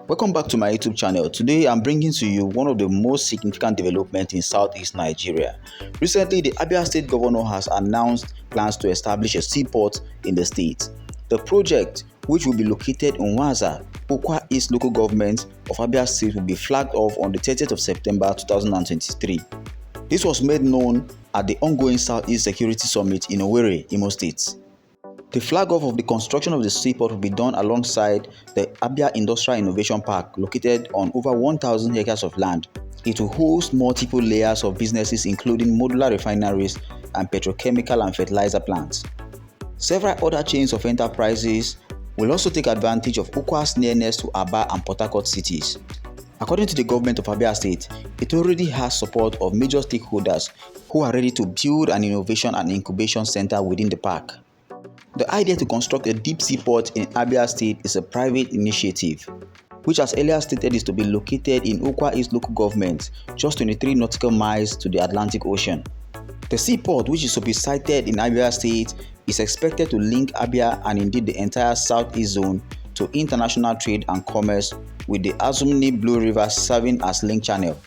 Welcome back to my YouTube channel. Today I'm bringing to you one of the most significant developments in Southeast Nigeria. Recently, the ABIA state governor has announced plans to establish a seaport in the state. The project, which will be located in Waza, Ukwa East local government of ABIA state, will be flagged off on the 30th of September 2023. This was made known at the ongoing Southeast Security Summit in Owerri, Imo State. The flag off of the construction of the seaport will be done alongside the ABIA Industrial Innovation Park, located on over 1,000 acres of land. It will host multiple layers of businesses including modular refineries and petrochemical and fertilizer plants. Several other chains of enterprises will also take advantage of Ukwa's nearness to Aba and Port Harcourt cities. According to the government of Abia State, it already has support of major stakeholders who are ready to build an innovation and incubation center within the park. The idea to construct a deep seaport in Abia State is a private initiative, which as earlier stated is to be located in Ukwa East local government, just 23 nautical miles to the Atlantic Ocean. The seaport, which is to be sited in Abia State, is expected to link Abia and indeed the entire southeast zone to international trade and commerce, with the Azumni Blue River serving as link channel.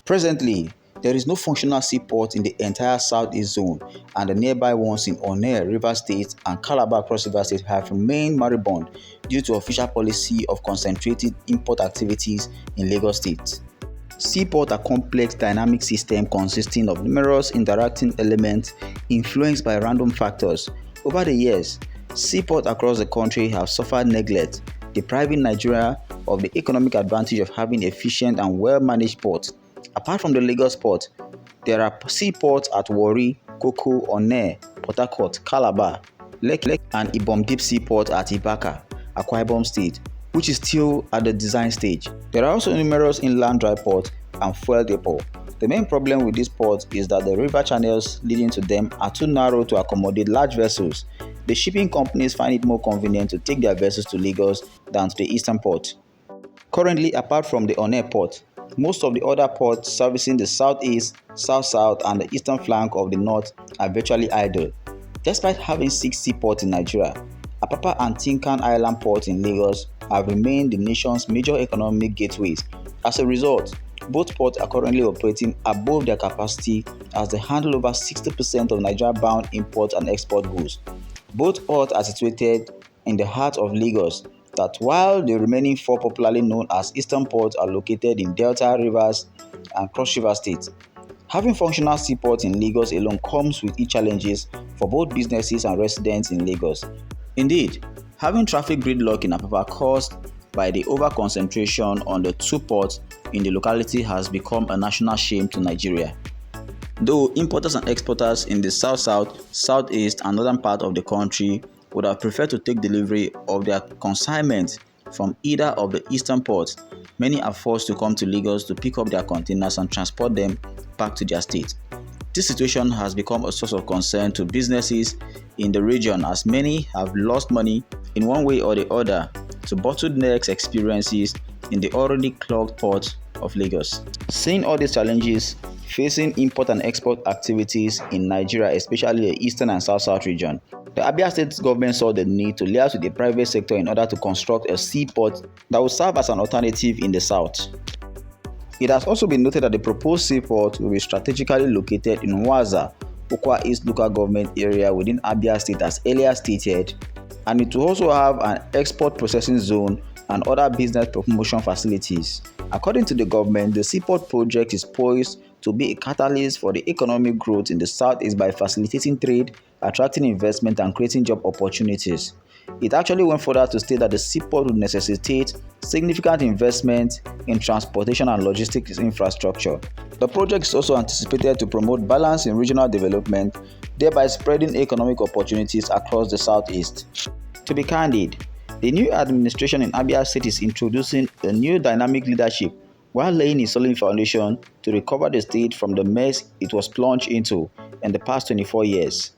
Presently, there is no functional seaport in the entire southeast zone, and the nearby ones in Onne, Rivers State, and Calabar Cross River State have remained moribund due to official policy of concentrated import activities in Lagos State. Seaport are complex dynamic system consisting of numerous interacting elements influenced by random factors. Over the years, seaports across the country have suffered neglect, depriving Nigeria of the economic advantage of having efficient and well-managed ports. Apart from the Lagos port, there are seaports at Warri, Koko, Onne, Port Harcourt, Calabar, Lekki, and Ibom Deep Seaport at Ibaka, Akwa Ibom State, which is still at the design stage. There are also numerous inland dry ports and fuel depot. The main problem with these ports is that the river channels leading to them are too narrow to accommodate large vessels. The shipping companies find it more convenient to take their vessels to Lagos than to the eastern port. Currently, apart from the Onne port, most of the other ports servicing the southeast, south-south, and the eastern flank of the north are virtually idle. Despite having 6 seaports in Nigeria, Apapa and Tinkan Island ports in Lagos have remained the nation's major economic gateways. As a result, both ports are currently operating above their capacity as they handle over 60% of Nigeria-bound import and export goods. Both ports are situated in the heart of Lagos, that while the remaining 4 popularly known as Eastern ports are located in Delta, Rivers, and Cross River States. Having functional seaports in Lagos alone comes with its challenges for both businesses and residents in Lagos. Indeed, having traffic gridlock in Apapa caused by the over-concentration on the 2 ports in the locality has become a national shame to Nigeria. Though importers and exporters in the south-south, southeast, and northern part of the country would have preferred to take delivery of their consignment from either of the eastern ports, many are forced to come to Lagos to pick up their containers and transport them back to their state. This situation has become a source of concern to businesses in the region, as many have lost money in one way or the other to bottlenecks experiences in the already clogged port of Lagos. Seeing all these challenges facing import and export activities in Nigeria, especially the eastern and south-south region, the Abia State government saw the need to liaise with the private sector in order to construct a seaport that will serve as an alternative in the south. It has also been noted that the proposed seaport will be strategically located in Waza, Ukwa East local government area within Abia State as earlier stated, and it will also have an export processing zone and other business promotion facilities. According to the government, the seaport project is poised to be a catalyst for the economic growth in the southeast by facilitating trade, attracting investment, and creating job opportunities. It actually went further to state that the seaport would necessitate significant investment in transportation and logistics infrastructure. The project is also anticipated to promote balance in regional development, thereby spreading economic opportunities across the southeast. To be candid, the new administration in Abia State is introducing a new dynamic leadership while laying a solid foundation to recover the state from the mess it was plunged into in the past 24 years.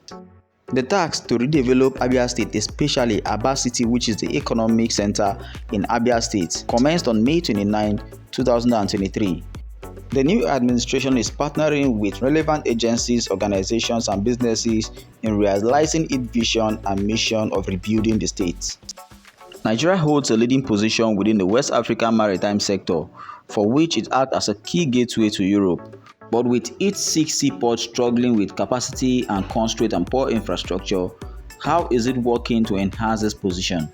The task to redevelop Abia State, especially Aba City, which is the economic center in Abia State, commenced on May 29, 2023. The new administration is partnering with relevant agencies, organizations, and businesses in realizing its vision and mission of rebuilding the state. Nigeria holds a leading position within the West African maritime sector, for which it acts as a key gateway to Europe. But with its 6 seaports struggling with capacity and constraint and poor infrastructure, how is it working to enhance this position?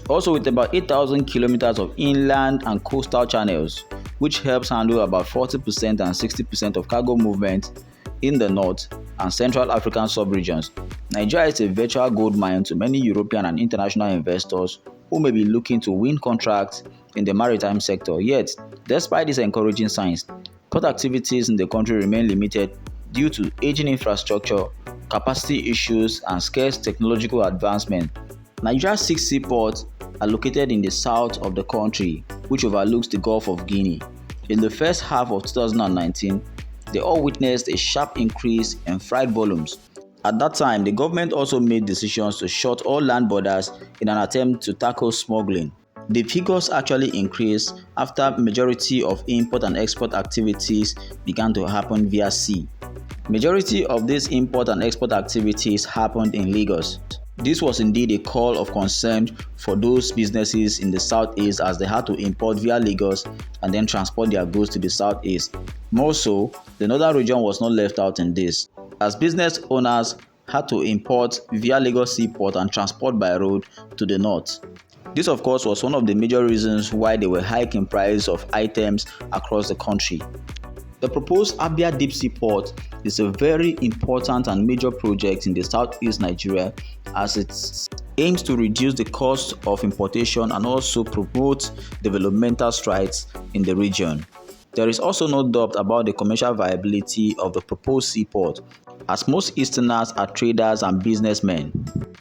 Also, with about 8,000 kilometers of inland and coastal channels, which helps handle about 40% and 60% of cargo movement in the North and Central African sub-regions, Nigeria is a virtual gold mine to many European and international investors who may be looking to win contracts in the maritime sector. Yet, despite these encouraging signs, port activities in the country remain limited due to aging infrastructure, capacity issues, and scarce technological advancement. Nigeria's 6 seaports are located in the south of the country, which overlooks the Gulf of Guinea. In the first half of 2019, they all witnessed a sharp increase in freight volumes. At that time, the government also made decisions to shut all land borders in an attempt to tackle smuggling. The figures actually increased after majority of import and export activities began to happen via sea. Majority of these import and export activities happened in Lagos. This was indeed a call of concern for those businesses in the southeast, as they had to import via Lagos and then transport their goods to the southeast. More so, the northern region was not left out in this, as business owners had to import via Lagos Seaport and transport by road to the north. This, of course, was one of the major reasons why they were hiking prices of items across the country. The proposed ABIA Deep Sea Port is a very important and major project in the southeast Nigeria, as it aims to reduce the cost of importation and also promote developmental strides in the region. There is also no doubt about the commercial viability of the proposed seaport, as most Easterners are traders and businessmen.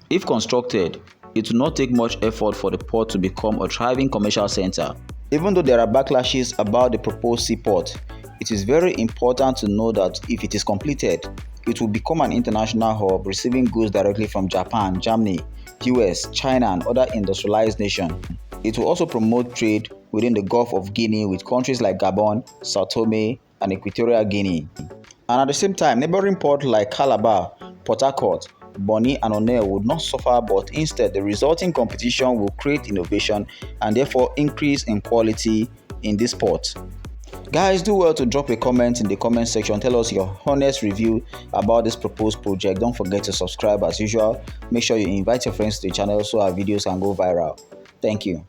If constructed, it will not take much effort for the port to become a thriving commercial center. Even though there are backlashes about the proposed seaport, it is very important to know that if it is completed, it will become an international hub receiving goods directly from Japan, Germany, US, China, and other industrialized nations. It will also promote trade within the Gulf of Guinea with countries like Gabon, Sao Tome, and Equatorial Guinea. And at the same time, neighboring ports like Calabar, Port Harcourt, Bonny, and Onel would not suffer, but instead the resulting competition will create innovation and therefore increase in quality in this port. Guys, do well to drop a comment in the comment section. Tell us your honest review about this proposed project. Don't forget to subscribe as usual. Make sure you invite your friends to the channel so our videos can go viral. Thank you.